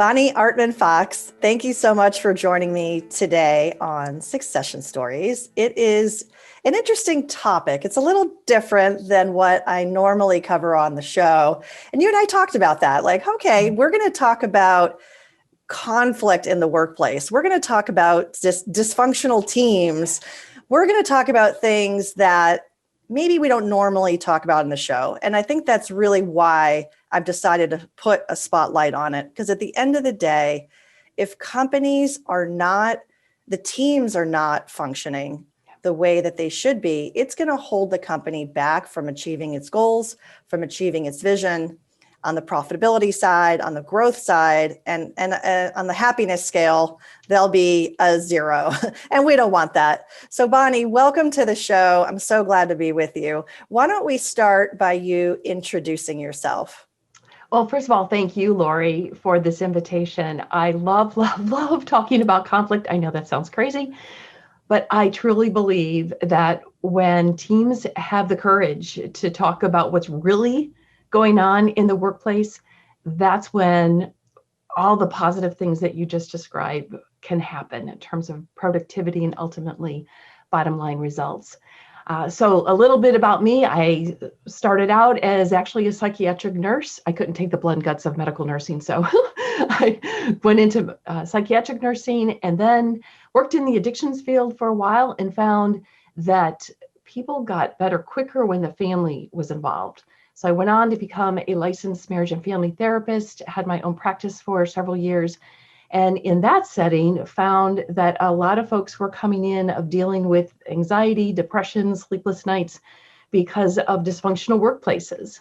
Bonnie Artman Fox, thank you so much for joining me today on Succession Stories. It is an interesting topic. It's a little different than what I normally cover on the show. And you and I talked about that. Like, okay, we're going to talk about conflict in the workplace. We're going to talk about dysfunctional teams. We're going to talk about things that maybe we don't normally talk about in the show. And I think that's really why I've decided to put a spotlight on it. Because at the end of the day, if companies are not, the teams are not functioning the way that they should be, it's going to hold the company back from achieving its goals, from achieving its vision on the profitability side, on the growth side, and on the happiness scale, there'll be a zero. And we don't want that. So Bonnie, welcome to the show. I'm so glad to be with you. Why don't we start by you introducing yourself? Well, first of all, thank you, Laurie, for this invitation. I love talking about conflict. I know that sounds crazy, but I truly believe that when teams have the courage to talk about what's really going on in the workplace, that's when all the positive things that you just described can happen in terms of productivity and ultimately bottom line results. So a little bit about me. I started out as actually a psychiatric nurse. I couldn't take the blood and guts of medical nursing, so I went into psychiatric nursing and then worked in the addictions field for a while and found that people got better quicker when the family was involved. So I went on to become a licensed marriage and family therapist, had my own practice for several years. And in that setting, found that a lot of folks were coming in of dealing with anxiety, depression, sleepless nights because of dysfunctional workplaces.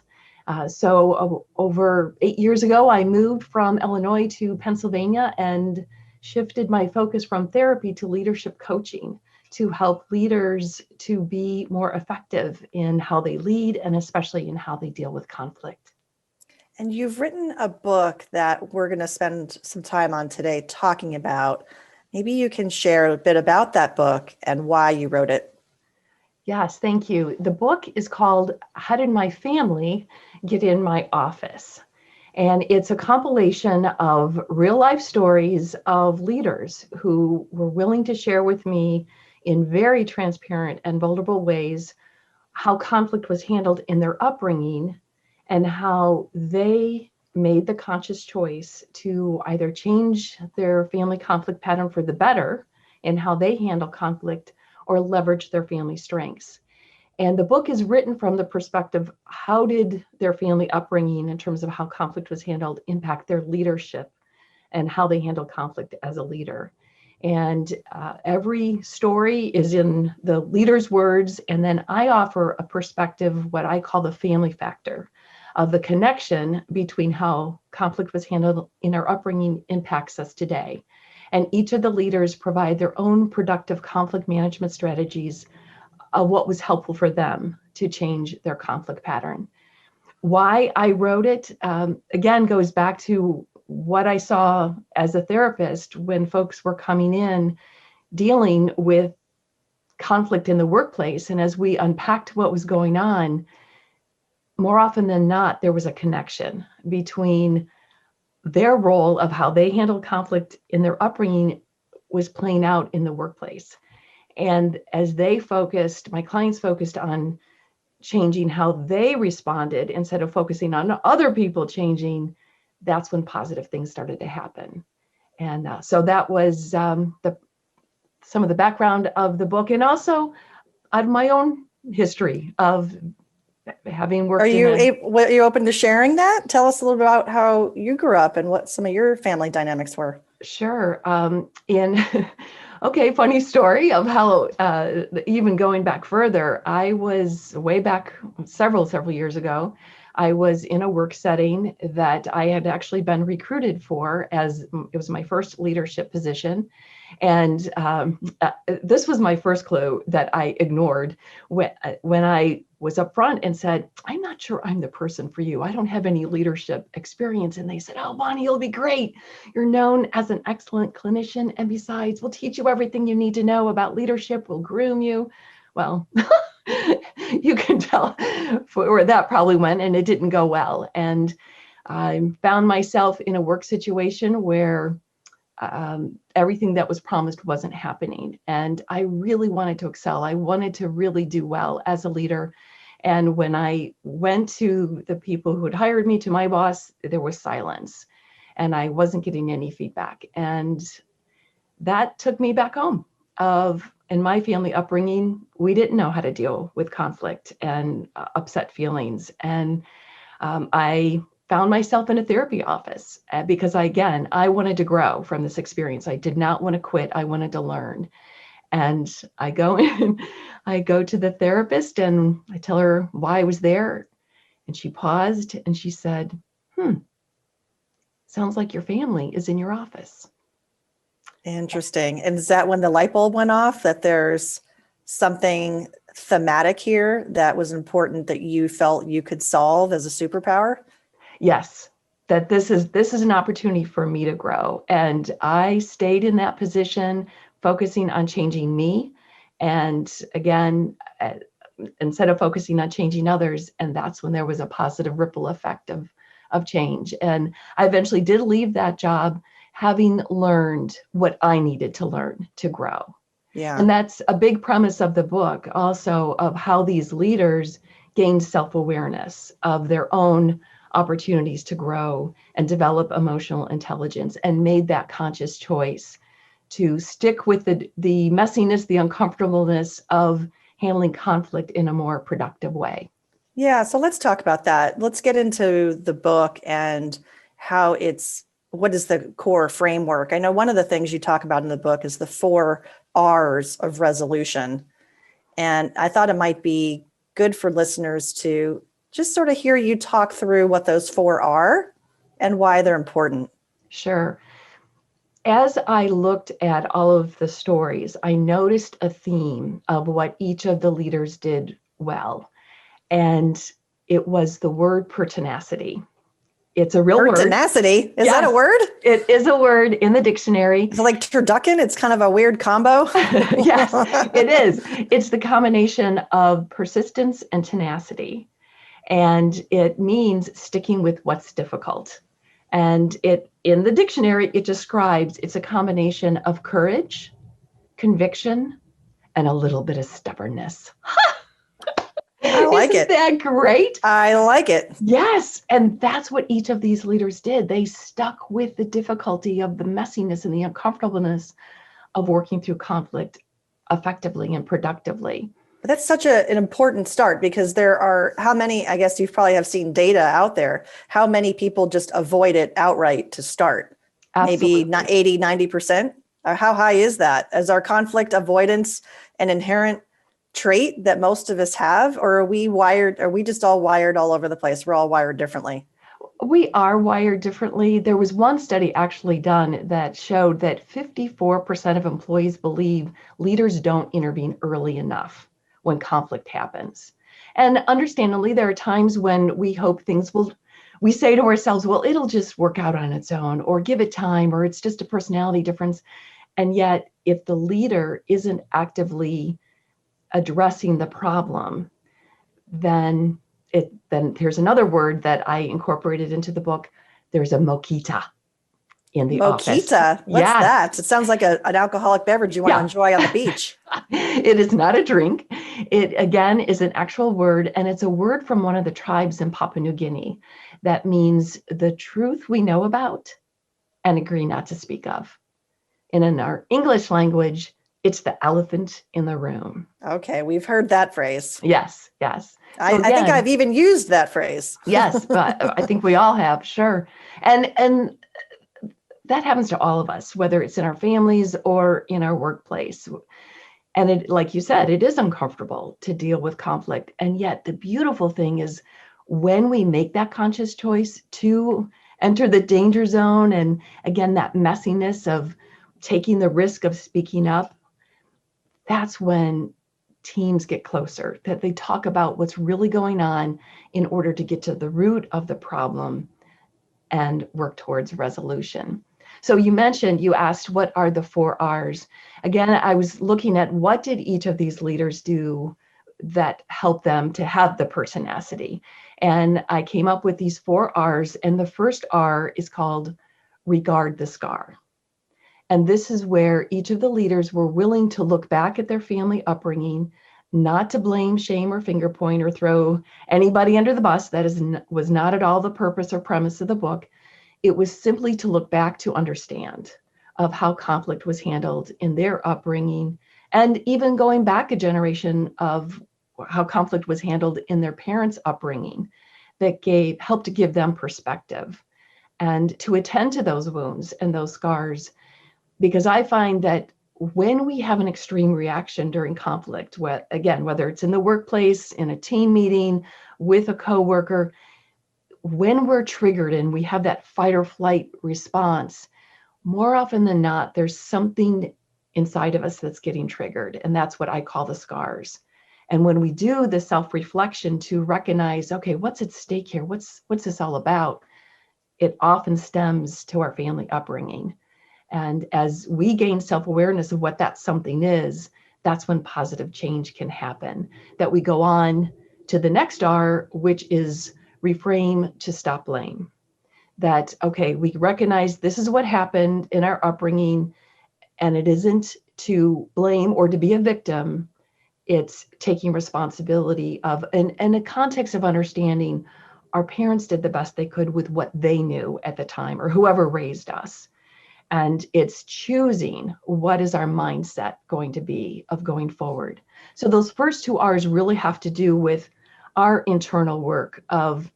So over 8 years ago, I moved from Illinois to Pennsylvania and shifted my focus from therapy to leadership coaching to help leaders to be more effective in how they lead and especially in how they deal with conflict. And you've written a book that we're going to spend some time on today talking about. Maybe you can share a bit about that book and why you wrote it. Yes, thank you. The book is called How Did My Family Get in My Office? And it's a compilation of real life stories of leaders who were willing to share with me in very transparent and vulnerable ways how conflict was handled in their upbringing and how they made the conscious choice to either change their family conflict pattern for the better in how they handle conflict or leverage their family strengths. And the book is written from the perspective, how did their family upbringing in terms of how conflict was handled impact their leadership and how they handle conflict as a leader. And every story is in the leader's words. And then I offer a perspective, what I call the family factor, of the connection between how conflict was handled in our upbringing impacts us today. And each of the leaders provide their own productive conflict management strategies of what was helpful for them to change their conflict pattern. Why I wrote it, again, goes back to what I saw as a therapist when folks were coming in dealing with conflict in the workplace. And as we unpacked what was going on, more often than not, there was a connection between their role of how they handled conflict in their upbringing was playing out in the workplace. And as they focused, my clients focused on changing how they responded instead of focusing on other people changing, that's when positive things started to happen. And so that was some of the background of the book, and also out of my own history of having worked. Are you open to sharing that? Tell us a little bit about how you grew up and what some of your family dynamics were. Sure. Okay, funny story of how even going back further, I was way back several years ago. I was in a work setting that I had actually been recruited for, as it was my first leadership position. And this was my first clue that I ignored when I was upfront and said, I'm not sure I'm the person for you. I don't have any leadership experience. And they said, oh, Bonnie, you'll be great. You're known as an excellent clinician. And besides, we'll teach you everything you need to know about leadership. We'll groom you. Well, you can tell where that probably went, and it didn't go well. And I found myself in a work situation where everything that was promised wasn't happening. And I really wanted to excel. I wanted to really do well as a leader. And when I went to the people who had hired me, to my boss, there was silence and I wasn't getting any feedback. And that took me back home. In my family upbringing, we didn't know how to deal with conflict and upset feelings. And I found myself in a therapy office because I wanted to grow from this experience. I did not want to quit. I wanted to learn. And I go in, I go to the therapist and I tell her why I was there. And she paused and she said, sounds like your family is in your office. Interesting. And is that when the light bulb went off, that there's something thematic here that was important that you felt you could solve as a superpower? Yes, that this is an opportunity for me to grow. And I stayed in that position, focusing on changing me. And again, instead of focusing on changing others, and that's when there was a positive ripple effect of change. And I eventually did leave that job having learned what I needed to learn to grow. Yeah. And that's a big premise of the book also, of how these leaders gained self-awareness of their own opportunities to grow and develop emotional intelligence, and made that conscious choice to stick with the messiness, the uncomfortableness of handling conflict in a more productive way. Yeah, so let's talk about that. Let's get into the book and how what is the core framework? I know one of the things you talk about in the book is the 4 R's of resolution. And I thought it might be good for listeners to just sort of hear you talk through what those 4 are and why they're important. Sure. As I looked at all of the stories, I noticed a theme of what each of the leaders did well. And it was the word pertinacity. It's a real word. Pertinacity? Is that a word? It is a word in the dictionary. Is it like turducken? It's kind of a weird combo. Yes, it is. It's the combination of persistence and tenacity. And it means sticking with what's difficult. And in the dictionary, it describes it's a combination of courage, conviction, and a little bit of stubbornness. I like it. Isn't that great? I like it. Yes. And that's what each of these leaders did. They stuck with the difficulty of the messiness and the uncomfortableness of working through conflict effectively and productively. But that's such an important start, because there are how many, I guess you probably have seen data out there, how many people just avoid it outright to start? Absolutely. Maybe not 80, 90%? How high is that? Is our conflict avoidance an inherent trait that most of us have, or are we just all wired all over the place? We're all wired differently. We are wired differently. There was one study actually done that showed that 54% of employees believe leaders don't intervene early enough when conflict happens. And understandably, there are times when we hope we say to ourselves, well, it'll just work out on its own, or give it time, or it's just a personality difference. And yet, if the leader isn't actively addressing the problem, then there's another word that I incorporated into the book. There's a mojito in the office. Mojito? What's that? It sounds like an alcoholic beverage you want to enjoy on the beach. It is not a drink. It, again, is an actual word, and it's a word from one of the tribes in Papua New Guinea that means the truth we know about and agree not to speak of. And in our English language, it's the elephant in the room. Okay, we've heard that phrase. Yes, yes. So I think I've even used that phrase. Yes, but I think we all have, sure. And that happens to all of us, whether it's in our families or in our workplace. And it, like you said, it is uncomfortable to deal with conflict. And yet the beautiful thing is when we make that conscious choice to enter the danger zone, and again, that messiness of taking the risk of speaking up, that's when teams get closer, that they talk about what's really going on in order to get to the root of the problem and work towards resolution. So you asked, what are the 4 R's? Again, I was looking at what did each of these leaders do that helped them to have the pertinacity. And I came up with these 4 R's, and the first R is called regard the scar. And this is where each of the leaders were willing to look back at their family upbringing, not to blame, shame, or finger point, or throw anybody under the bus. That was not at all the purpose or premise of the book. It was simply to look back to understand of how conflict was handled in their upbringing, and even going back a generation of how conflict was handled in their parents' upbringing that helped to give them perspective and to attend to those wounds and those scars. Because I find that when we have an extreme reaction during conflict, whether it's in the workplace, in a team meeting, with a coworker, when we're triggered and we have that fight or flight response, more often than not, there's something inside of us that's getting triggered. And that's what I call the scars. And when we do the self-reflection to recognize, okay, what's at stake here? What's this all about? It often stems to our family upbringing. And as we gain self-awareness of what that something is, that's when positive change can happen. That we go on to the next R, which is reframe to stop blame. That, okay, we recognize this is what happened in our upbringing, and it isn't to blame or to be a victim. It's taking responsibility of, and in a context of understanding, our parents did the best they could with what they knew at the time, or whoever raised us. And it's choosing what is our mindset going to be of going forward. So those first 2 R's really have to do with our internal work of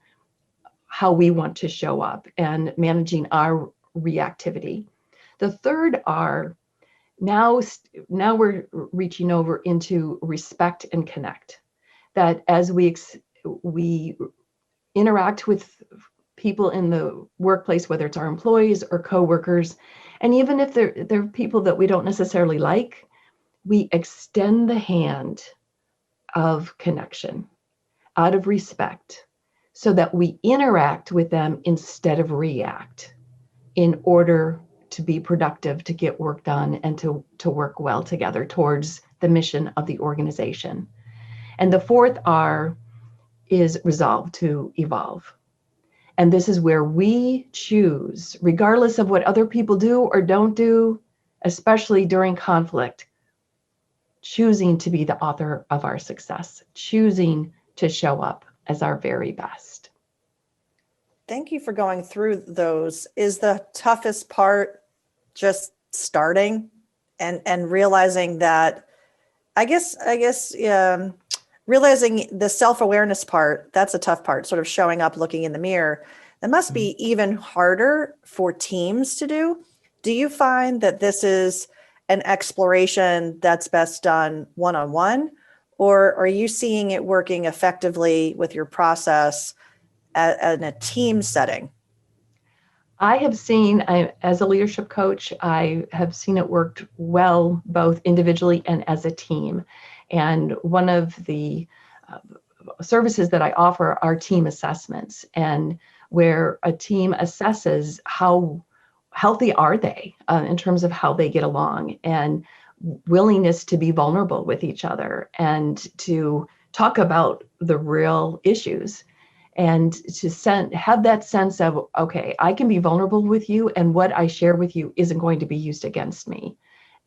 how we want to show up and managing our reactivity. The third R, now we're reaching over into respect and connect. That as we interact with people in the workplace, whether it's our employees or coworkers, and even if they're people that we don't necessarily like, we extend the hand of connection out of respect so that we interact with them instead of react in order to be productive, to get work done, and to work well together towards the mission of the organization. And the fourth R is resolve to evolve. And this is where we choose, regardless of what other people do or don't do, especially during conflict, choosing to be the author of our success, choosing to show up as our very best. Thank you for going through those. Is the toughest part just starting and realizing that, I guess, realizing the self-awareness part, that's a tough part, sort of showing up, looking in the mirror. That must be even harder for teams to do. Do you find that this is an exploration that's best done one-on-one, or are you seeing it working effectively with your process in a team setting? I have seen, as a leadership coach, I have seen it worked well, both individually and as a team. And one of the services that I offer are team assessments, and where a team assesses how healthy are they in terms of how they get along, and willingness to be vulnerable with each other and to talk about the real issues, and to have that sense of, okay, I can be vulnerable with you, and what I share with you isn't going to be used against me.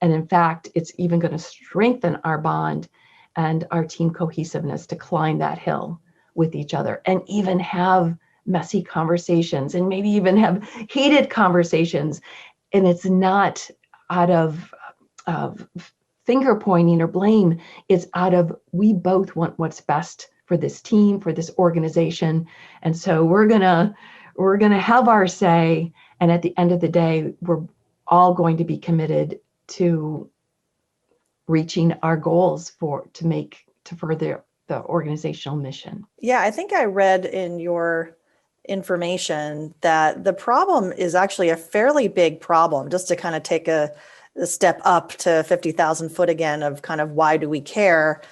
And in fact, it's even going to strengthen our bond and our team cohesiveness to climb that hill with each other, and even have messy conversations, and maybe even have heated conversations. And it's not out of finger pointing or blame. It's out of, we both want what's best for this team, for this organization. And so we're gonna have our say. And at the end of the day, we're all going to be committed to reaching our goals to further the organizational mission. Yeah, I think I read in your information that the problem is actually a fairly big problem, just to kind of take a step up to 50,000 foot again of kind of why do we care?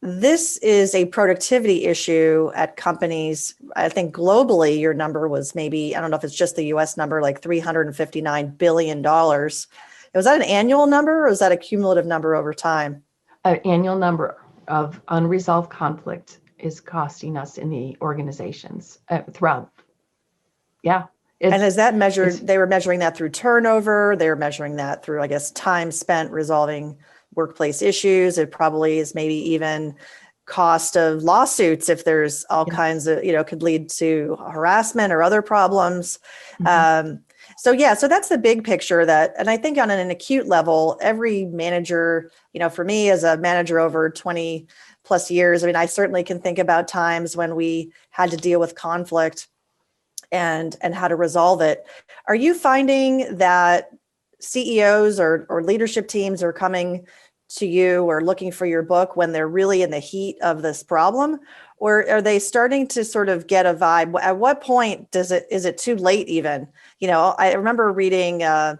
This is a productivity issue at companies. I think globally, your number was maybe, I don't know if it's just the US number, like $359 billion. Was that an annual number, or was that a cumulative number over time? An annual number of unresolved conflict is costing us in the organizations throughout. Yeah. And is that measured? They were measuring that through turnover. They were measuring that through, I guess, time spent resolving workplace issues. It probably is maybe even cost of lawsuits if there's all kinds of, could lead to harassment or other problems. So that's the big picture and I think on an acute level, every manager, for me as a manager over 20 plus years, I mean, I certainly can think about times when we had to deal with conflict and how to resolve it. Are you finding that CEOs or leadership teams are coming to you or looking for your book when they're really in the heat of this problem? Or are they starting to sort of get a vibe? At what point is it too late even? I remember reading, I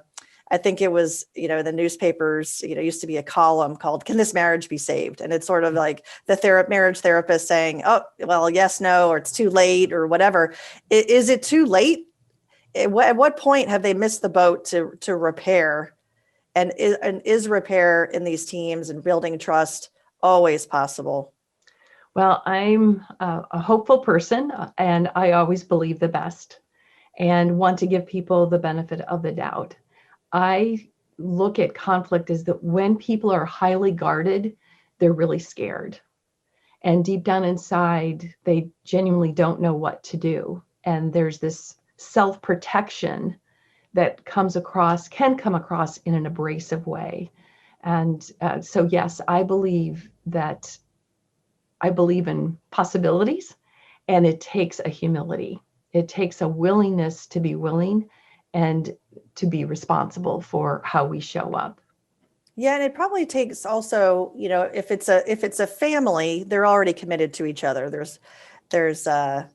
think it was, the newspapers, used to be a column called "Can This Marriage Be Saved?" And it's sort of like the marriage therapist saying, "Oh, well, yes, no, or it's too late or whatever." Is it too late? At what point have they missed the boat to repair? And is repair in these teams and building trust always possible? Well, I'm a hopeful person, and I always believe the best and want to give people the benefit of the doubt. I look at conflict as that when people are highly guarded, they're really scared. And deep down inside, they genuinely don't know what to do. And there's this self-protection that can come across in an abrasive way. And so, yes, I believe in possibilities, and it takes a humility. It takes a willingness to be willing and to be responsible for how we show up. Yeah, and it probably takes also, if it's a family, they're already committed to each other. There's the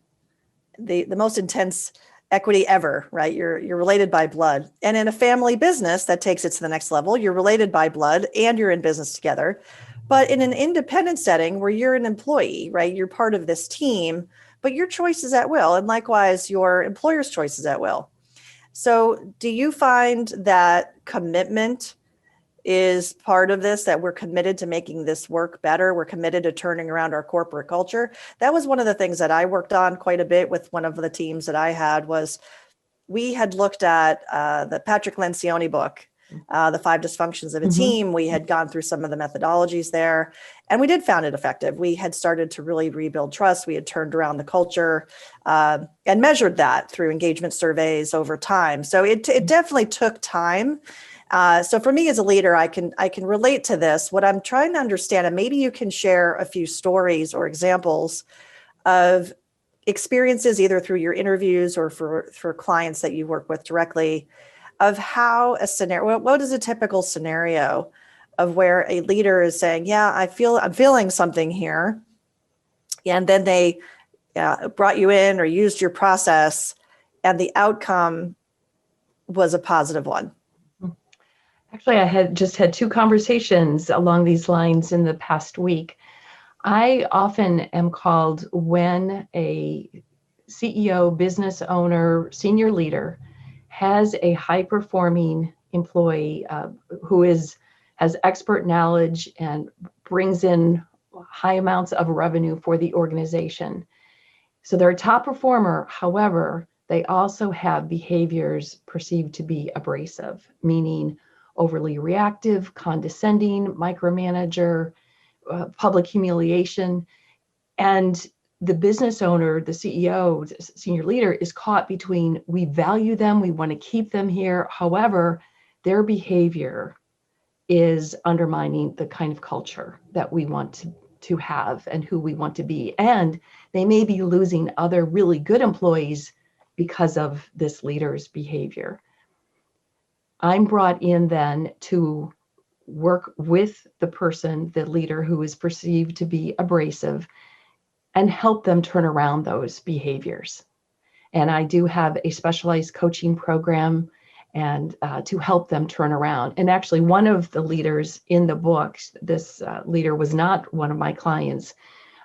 most intense equity ever, right? You're related by blood. And in a family business, that takes it to the next level. You're related by blood and you're in business together. But in an independent setting where you're an employee, right? You're part of this team, but your choice is at will. And likewise, your employer's choice is at will. So do you find that commitment is part of this, that we're committed to making this work better? We're committed to turning around our corporate culture. That was one of the things that I worked on quite a bit with one of the teams that I had. Was we had looked at the Patrick Lencioni book, The 5 Dysfunctions of a Team. We had gone through some of the methodologies there, and we did found it effective. We had started to really rebuild trust. We had turned around the culture and measured that through engagement surveys over time. So it definitely took time. So for me as a leader, I can relate to this. What I'm trying to understand, and maybe you can share a few stories or examples of experiences, either through your interviews or for clients that you work with directly, of how a scenario, what is a typical scenario of where a leader is saying, yeah, I'm feeling something here. And then they brought you in or used your process and the outcome was a positive one. Actually, I had just had 2 conversations along these lines in the past week. I often am called when a CEO, business owner, senior leader has a high-performing employee who has expert knowledge and brings in high amounts of revenue for the organization. So they're a top performer. However, they also have behaviors perceived to be abrasive, meaning overly reactive, condescending, micromanager, public humiliation. And the business owner, the CEO, the senior leader is caught between, we value them, we want to keep them here. However, their behavior is undermining the kind of culture that we want to have and who we want to be. And they may be losing other really good employees because of this leader's behavior. I'm brought in then to work with the person, the leader who is perceived to be abrasive, and help them turn around those behaviors. And I do have a specialized coaching program and to help them turn around. And actually, one of the leaders in the book, this leader was not one of my clients.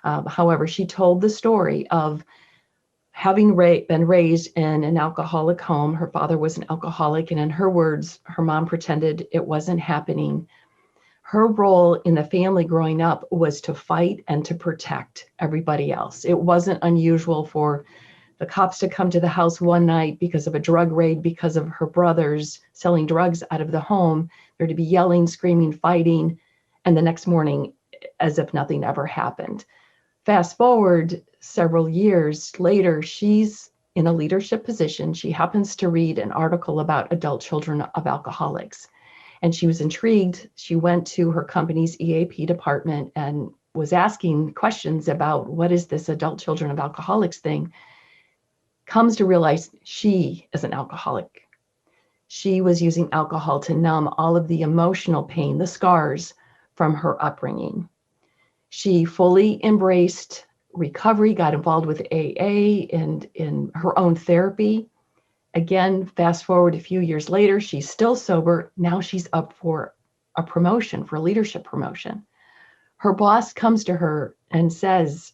However, she told the story of having been raised in an alcoholic home. Her father was an alcoholic, and in her words, her mom pretended it wasn't happening. her role in the family growing up was to fight and to protect everybody else. It wasn't unusual for the cops to come to the house one night because of a drug raid, because of her brothers selling drugs out of the home, there to be yelling, screaming, fighting, and the next morning, as if nothing ever happened. Fast forward several years later, she's in a leadership position. She happens to read an article about adult children of alcoholics, and she was intrigued. She went to her company's EAP department and was asking questions about what is this adult children of alcoholics thing. Comes to realize she is an alcoholic. She was using alcohol to numb all of the emotional pain, the scars from her upbringing. She fully embraced recovery, got involved with AA and in her own therapy. Again, fast forward a few years later, she's still sober. Now she's up for a promotion, for a leadership promotion. Her boss comes to her and says,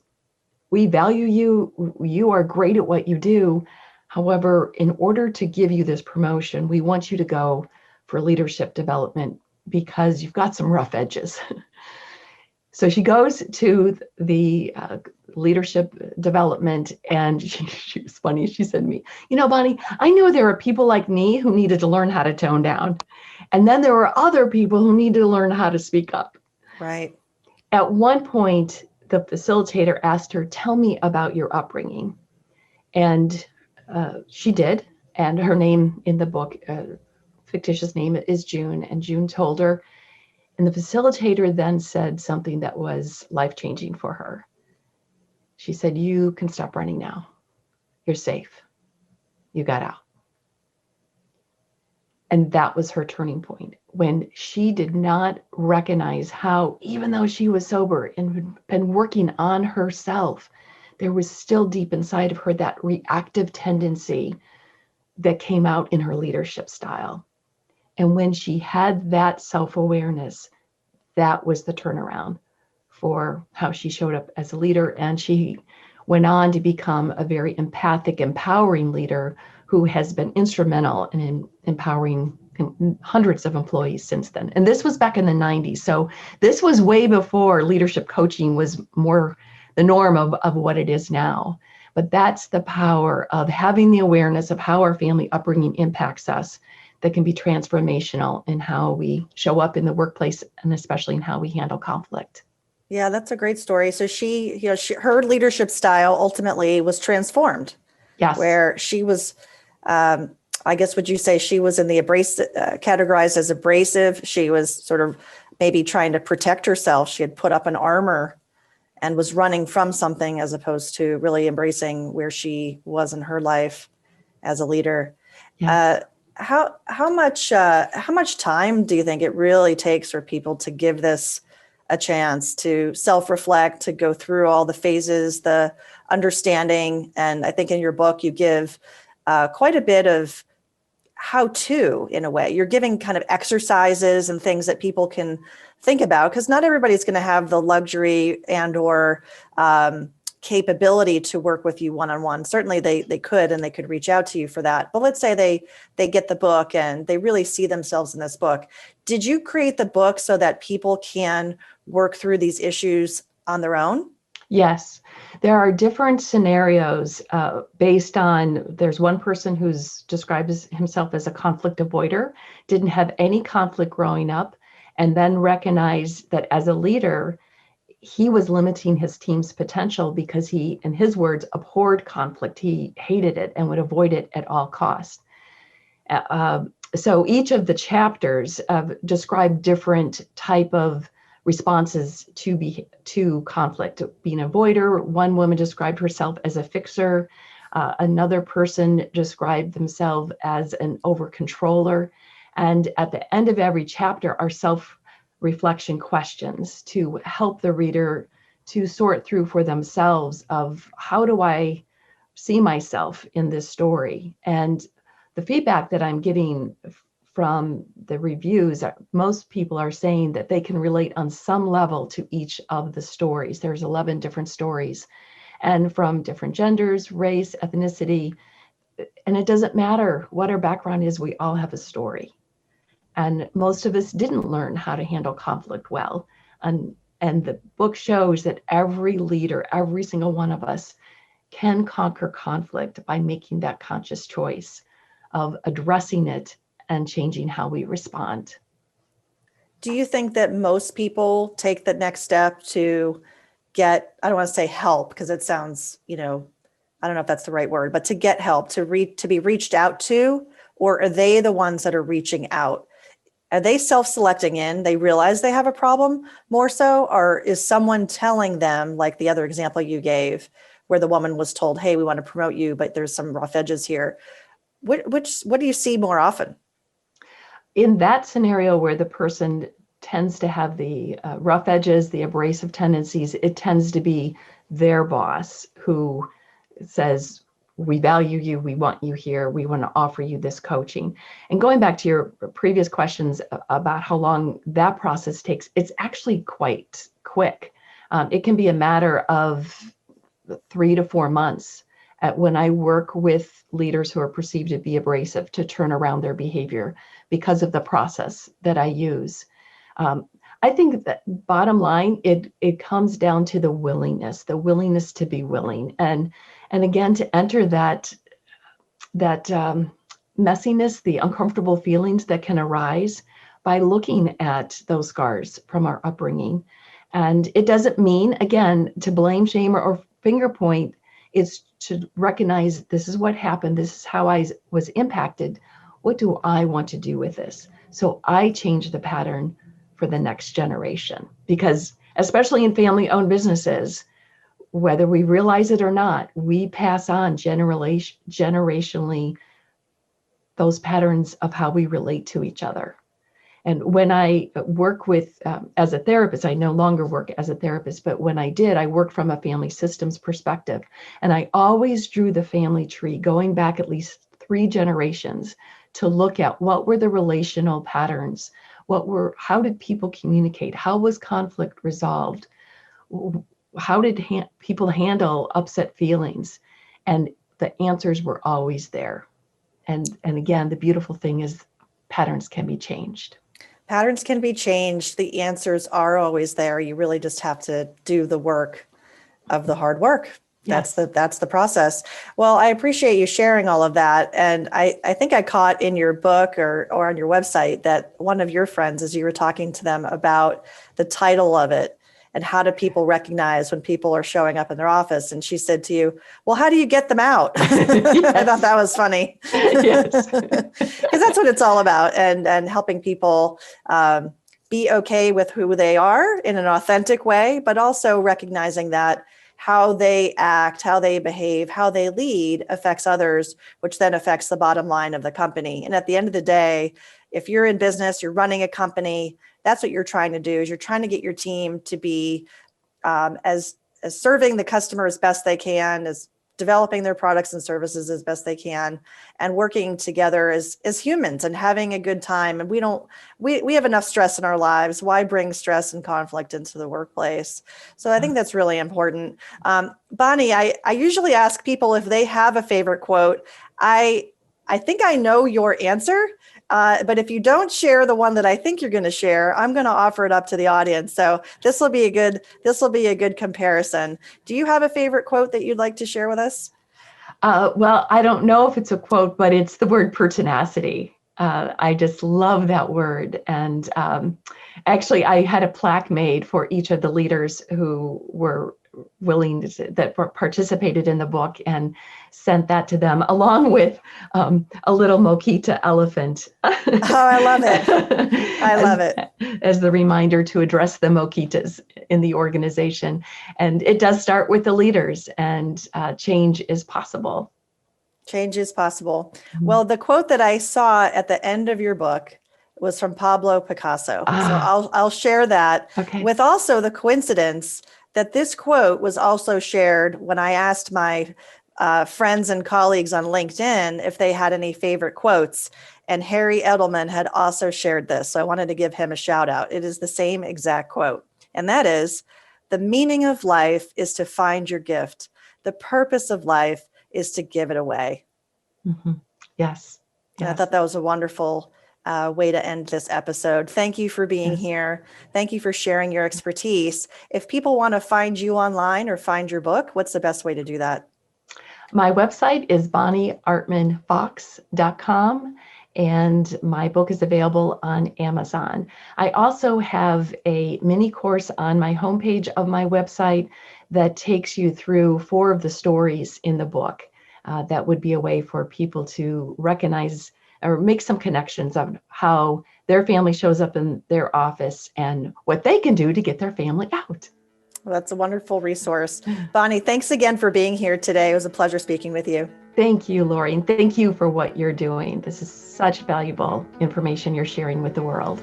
"We value you. You are great at what you do. However, in order to give you this promotion, we want you to go for leadership development because you've got some rough edges." So she goes to the leadership development, and she was funny. She said to me, "Bonnie, I knew there are people like me who needed to learn how to tone down. And then there were other people who needed to learn how to speak up." Right. At one point, the facilitator asked her, "Tell me about your upbringing." And she did. And her name in the book, fictitious name, is June. And June told her. And the facilitator then said something that was life-changing for her. She said, "You can stop running now. You're safe. You got out." And that was her turning point, when she did not recognize how, even though she was sober and had been working on herself, there was still deep inside of her that reactive tendency that came out in her leadership style. And when she had that self-awareness, that was the turnaround for how she showed up as a leader. And she went on to become a very empathic, empowering leader who has been instrumental in empowering hundreds of employees since then. And this was back in the 90s. So this was way before leadership coaching was more the norm of what it is now. But that's the power of having the awareness of how our family upbringing impacts us, that can be transformational in how we show up in the workplace, and especially in how we handle conflict. Yeah, that's a great story. So her leadership style ultimately was transformed. Yes. Where she was, I guess, would you say she was in the categorized as abrasive? She was sort of maybe trying to protect herself. She had put up an armor and was running from something, as opposed to really embracing where she was in her life as a leader. Yes. How much time do you think it really takes for people to give this a chance, to self-reflect, to go through all the phases, the understanding? And I think in your book, you give quite a bit of how-to, in a way. You're giving kind of exercises and things that people can think about, because not everybody's going to have the luxury and or capability to work with you one-on-one. Certainly they could, and they could reach out to you for that. But let's say they get the book and they really see themselves in this book. Did you create the book so that people can work through these issues on their own? Yes, there are different scenarios based on, there's one person who's describes himself as a conflict avoider, didn't have any conflict growing up, and then recognized that as a leader, he was limiting his team's potential because he, in his words, abhorred conflict. He hated it and would avoid it at all costs. So each of the chapters describe different type of responses to conflict. Being an avoider, one woman described herself as a fixer. Another person described themselves as an over-controller. And at the end of every chapter are self-reflection questions to help the reader to sort through for themselves of, how do I see myself in this story? And the feedback that I'm getting from the reviews, most people are saying that they can relate on some level to each of the stories. There's 11 different stories, and from different genders, race, ethnicity, and it doesn't matter what our background is, we all have a story. And most of us didn't learn how to handle conflict well. And the book shows that every leader, every single one of us, can conquer conflict by making that conscious choice of addressing it and changing how we respond. Do you think that most people take the next step to get, I don't want to say help because it sounds, I don't know if that's the right word, but to get help, to be reached out to, or are they the ones that are reaching out? Are they self-selecting in? They realize they have a problem more so, or is someone telling them, like the other example you gave, where the woman was told, "Hey, we want to promote you, but there's some rough edges here." What do you see more often? In that scenario where the person tends to have the rough edges, the abrasive tendencies, it tends to be their boss who says, we value you, we want you here, we want to offer you this coaching. And going back to your previous questions about how long that process takes, it's actually quite quick. It can be a matter of 3 to 4 months when I work with leaders who are perceived to be abrasive to turn around their behavior because of the process that I use. I think that bottom line, it comes down to the willingness to be willing. And again, to enter that messiness, the uncomfortable feelings that can arise by looking at those scars from our upbringing. And it doesn't mean, again, to blame, shame, or finger point. It's to recognize this is what happened. This is how I was impacted. What do I want to do with this? So I change the pattern for the next generation, because especially in family-owned businesses, whether we realize it or not, we pass on generationally those patterns of how we relate to each other. And when I work with, as a therapist, I no longer work as a therapist, but when I did, I worked from a family systems perspective. And I always drew the family tree going back at least 3 generations to look at what were the relational patterns, how did people communicate? How was conflict resolved? How did people handle upset feelings? And the answers were always there. And again, the beautiful thing is patterns can be changed. Patterns can be changed. The answers are always there. You really just have to do the work of the hard work. Yes. That's the process. Well, I appreciate you sharing all of that. And I think I caught in your book or on your website that one of your friends, as you were talking to them about the title of it and how do people recognize when people are showing up in their office, and she said to you, well, how do you get them out? I thought that was funny. Yes. Because that's what it's all about, and helping people be okay with who they are in an authentic way, but also recognizing that how they act, how they behave, how they lead affects others, which then affects the bottom line of the company. And at the end of the day, if you're in business, you're running a company, that's what you're trying to do, is you're trying to get your team to be as serving the customer as best they can, as developing their products and services as best they can, and working together as humans and having a good time. And we have enough stress in our lives. Why bring stress and conflict into the workplace? So I think that's really important. Bonnie, I usually ask people if they have a favorite quote. I think I know your answer, but if you don't share the one that I think you're going to share, I'm going to offer it up to the audience. So this will be a good comparison. Do you have a favorite quote that you'd like to share with us? Well, I don't know if it's a quote, but it's the word pertinacity. I just love that word. And actually, I had a plaque made for each of the leaders who were willing that participated in the book, and sent that to them along with a little Moquita elephant. Oh, I love it. I love it. As the reminder to address the Moquitas in the organization. And it does start with the leaders, and change is possible. Change is possible. Well, the quote that I saw at the end of your book was from Pablo Picasso. So I'll share that, with also the coincidence that this quote was also shared when I asked my friends and colleagues on LinkedIn if they had any favorite quotes. And Harry Edelman had also shared this. So I wanted to give him a shout out. It is the same exact quote. And that is, the meaning of life is to find your gift. The purpose of life is to give it away. Mm-hmm. Yes. And I thought that was a wonderful way to end this episode. Thank you for being here. Thank you for sharing your expertise. If people want to find you online or find your book, what's the best way to do that? My website is bonnieartmanfox.com, and my book is available on Amazon. I also have a mini course on my homepage of my website that takes you through 4 of the stories in the book. That would be a way for people to recognize or make some connections of how their family shows up in their office and what they can do to get their family out. Well, that's a wonderful resource. Bonnie, thanks again for being here today. It was a pleasure speaking with you. Thank you, Laurie, and thank you for what you're doing. This is such valuable information you're sharing with the world.